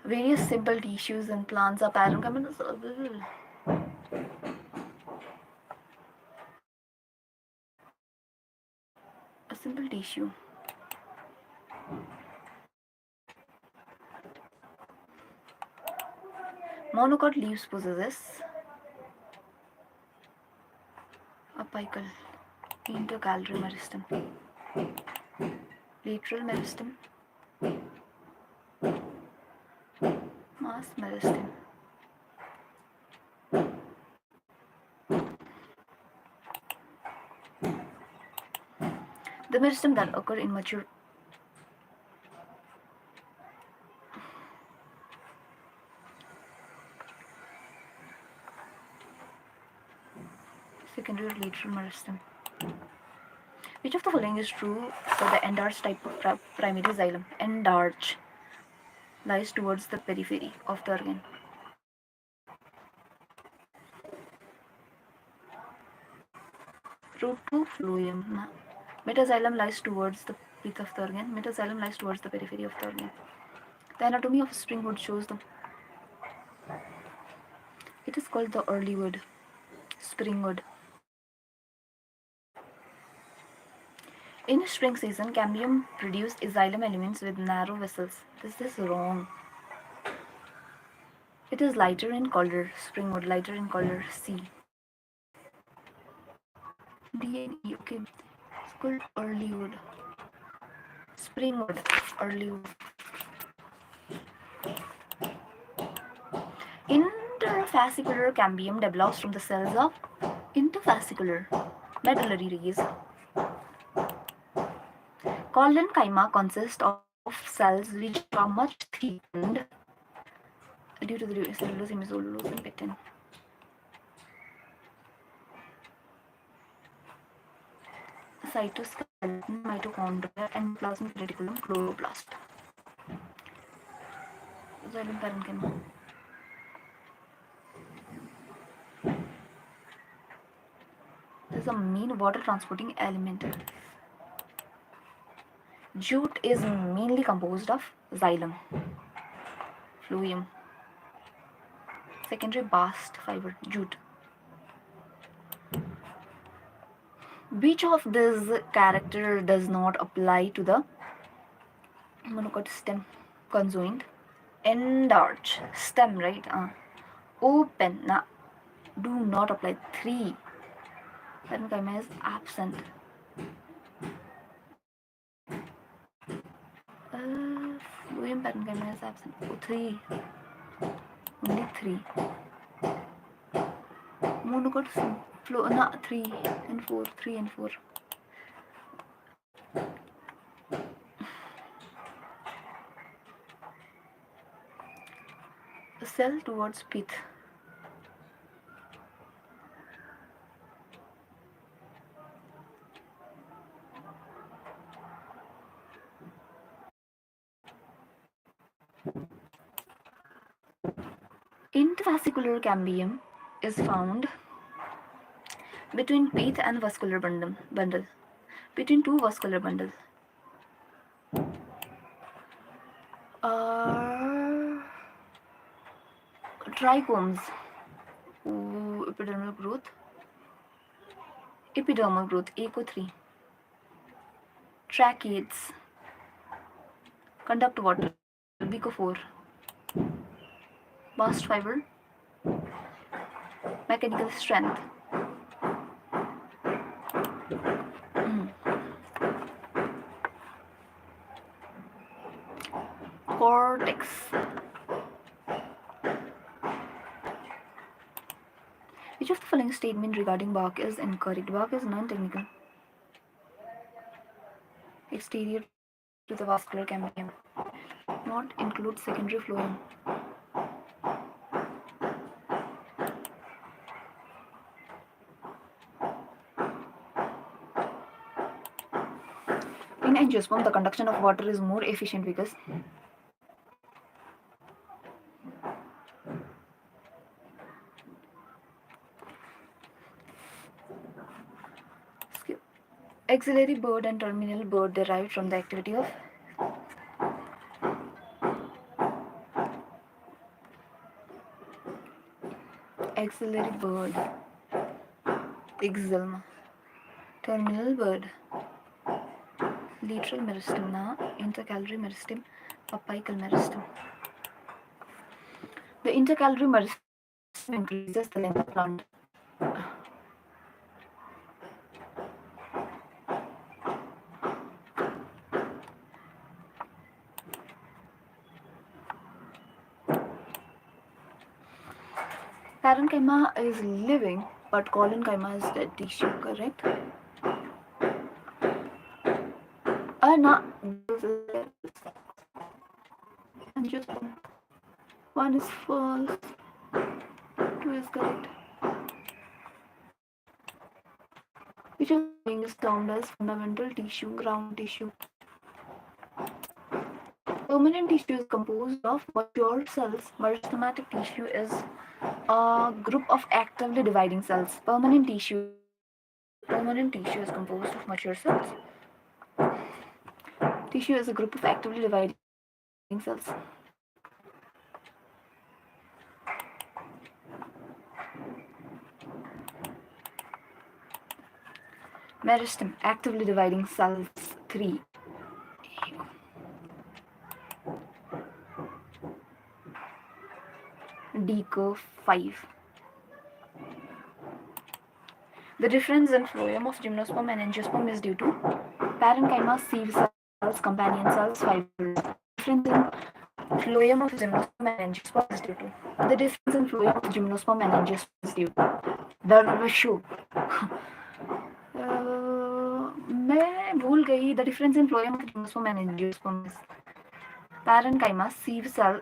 Speaker 1: Various simple tissues in plants are parenchymal. A simple tissue. Monocot leaves possesses apical intercalary meristem, lateral meristem, mass meristem. The meristem that occur in mature secondary or lateral meristem. Which of the following is true for the endarch type of primary xylem? Endarch lies towards the periphery of the organ. route to phloem. Metaxylem lies towards the pith of the organ. Metaxylem lies towards the periphery of the organ. The anatomy of spring wood shows the. It is called the early wood, spring wood. In spring season, cambium produce xylem elements with narrow vessels. This is wrong. It is lighter in color, spring wood, lighter in color, C. D and E, okay. It's called early wood. Spring wood, early wood. Interfascicular cambium develops from the cells of interfascicular medullary rays. Collenchyma consists of cells which are much thickened due to the cellulose, hemicellulose, and pectin. Cytoskeleton, mitochondria, endoplasmic reticulum, chloroplast. Xylem parenchyma. This is a main water transporting element. Jute is mainly composed of xylem, phloem, secondary bast fiber, jute. Which of this character does not apply to the monocot stem conjoined? Endarch, stem, right? Open, do not apply. 3. Parenchyma is absent. Phloem parenchyma is absent. 3. Only 3. Monocot flow, 3 and 4. 3 and 4. Cell towards pith. Interfascicular cambium is found between pith and vascular bundle. Between two vascular bundles. Trichomes, epidermal growth, A 3. Tracheids, conduct water, BCO 4. Bast fiber, mechanical strength. Cortex. Which of the following statement regarding bark is incorrect? Bark is non-technical. Exterior to the vascular cambium. Not include secondary phloem. In angiosperm, the conduction of water is more efficient because axillary bird and terminal bird derived from the activity of axillary bird, axilma, terminal bird, lateral meristem, intercalary meristem, apical meristem. The intercalary meristem increases the length of plant. Parenchyma is living, but collenchyma is dead tissue, correct? Just one is false, 2 is correct. Which of the following is termed as fundamental tissue, ground tissue? Permanent tissue is composed of mature cells. Meristematic tissue is a group of actively dividing cells. Permanent tissue Permanent tissue is composed of mature cells. Tissue is a group of actively dividing cells. Meristem, actively dividing cells 3. Deco 5. The difference in phloem of gymnosperm and angiosperm is due to parenchyma, sieve cells, companion cells, fibers. Difference in phloem of gymnosperm and angiosperm is due to the difference in phloem of gymnosperm and angiosperm is due to the show. मैं भूल गई. The difference in phloem of gymnosperm and angiosperm is parenchyma, sieve cell,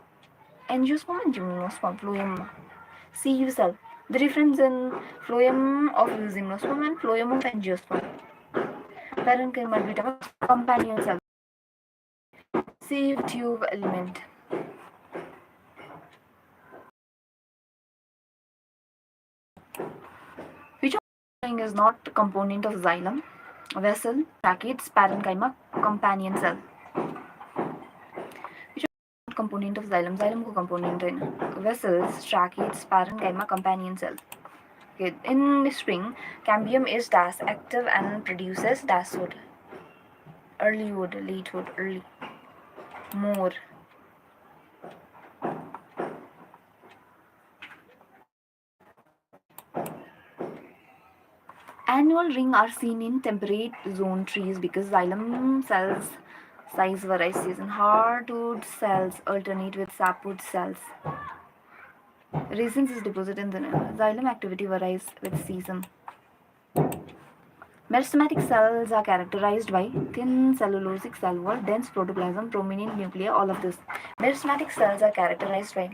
Speaker 1: angiosperm and gymnosperm, phloem, sieve cell. The difference in phloem of gymnosperm and phloem of angiosperm. Parenchyma beta companion cell. Sieve tube element. Which of the following is not a component of xylem? Vessel, tracheids, parenchyma, companion cell. Which are not component of xylem? Xylem को component है vessels, tracheids, parenchyma, companion cell. Okay. In spring, cambium is dash active and produces dash wood. Early wood, late wood, early. More. Annual ring are seen in temperate zone trees because xylem cells size varies season. Hardwood cells alternate with sapwood cells. Resins is deposited in the xylem activity varies with season. Meristematic cells are characterized by thin cellulosic cell wall, dense protoplasm, prominent nuclei, all of this. Meristematic cells are characterized by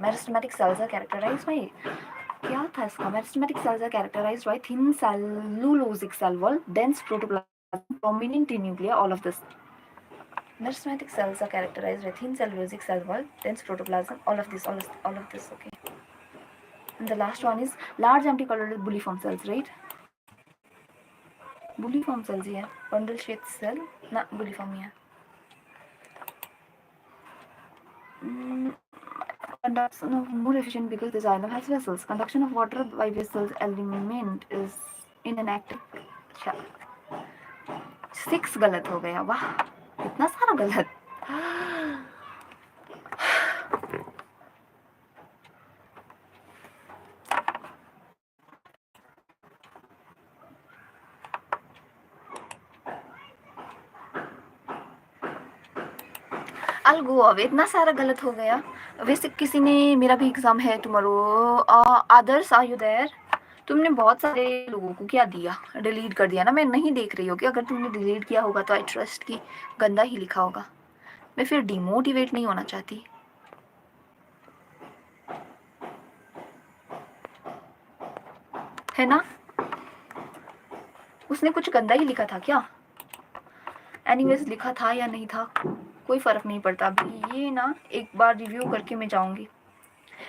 Speaker 1: क्या था इसका? Meristematic cells are characterized by thin cellulosic cell wall, dense protoplasm, prominent nuclei, all of this. Meristematic cells are characterized by thin cellulosic cell wall, dense protoplasm, all of this, okay. And the last one is large empty colored bulliform cells, right? Bulliform cells here. Bundle shaped cell, na bulliform here. Conduction of more efficient because the xylem has vessels. Conduction of water by vessels element is inactive. 6 गलत हो गया. वाह, इतना सारा गलत. I'll go away. इतना सारा गलत हो गया. वैसे किसी ने, मेरा भी एग्जाम है tomorrow. Adarsh, are you there? तुमने बहुत सारे लोगों को क्या दिया, डिलीट कर दिया ना. मैं नहीं देख रही हूँ कि अगर तुमने डिलीट किया होगा तो आई ट्रस्ट की गंदा ही लिखा होगा. मैं फिर डिमोटिवेट नहीं होना चाहती. है ना? उसने कुछ गंदा ही लिखा था क्या? एनीवेज लिखा था या नहीं था कोई फ़र्क नहीं पड़ता. अभी ये ना एक बार रिव्यू करके मैं जाऊँगी.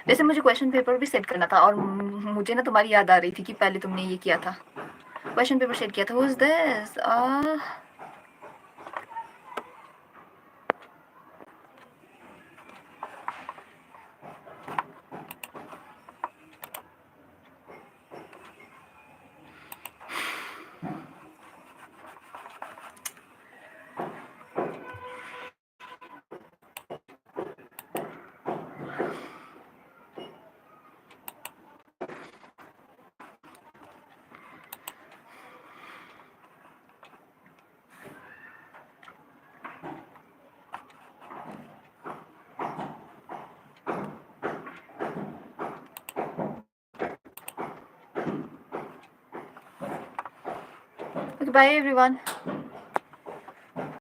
Speaker 1: वैसे मुझे क्वेश्चन पेपर भी सेट करना था और मुझे ना तुम्हारी याद आ रही थी कि पहले तुमने ये किया था, क्वेश्चन पेपर सेट किया था. Who is this? Okay, bye everyone.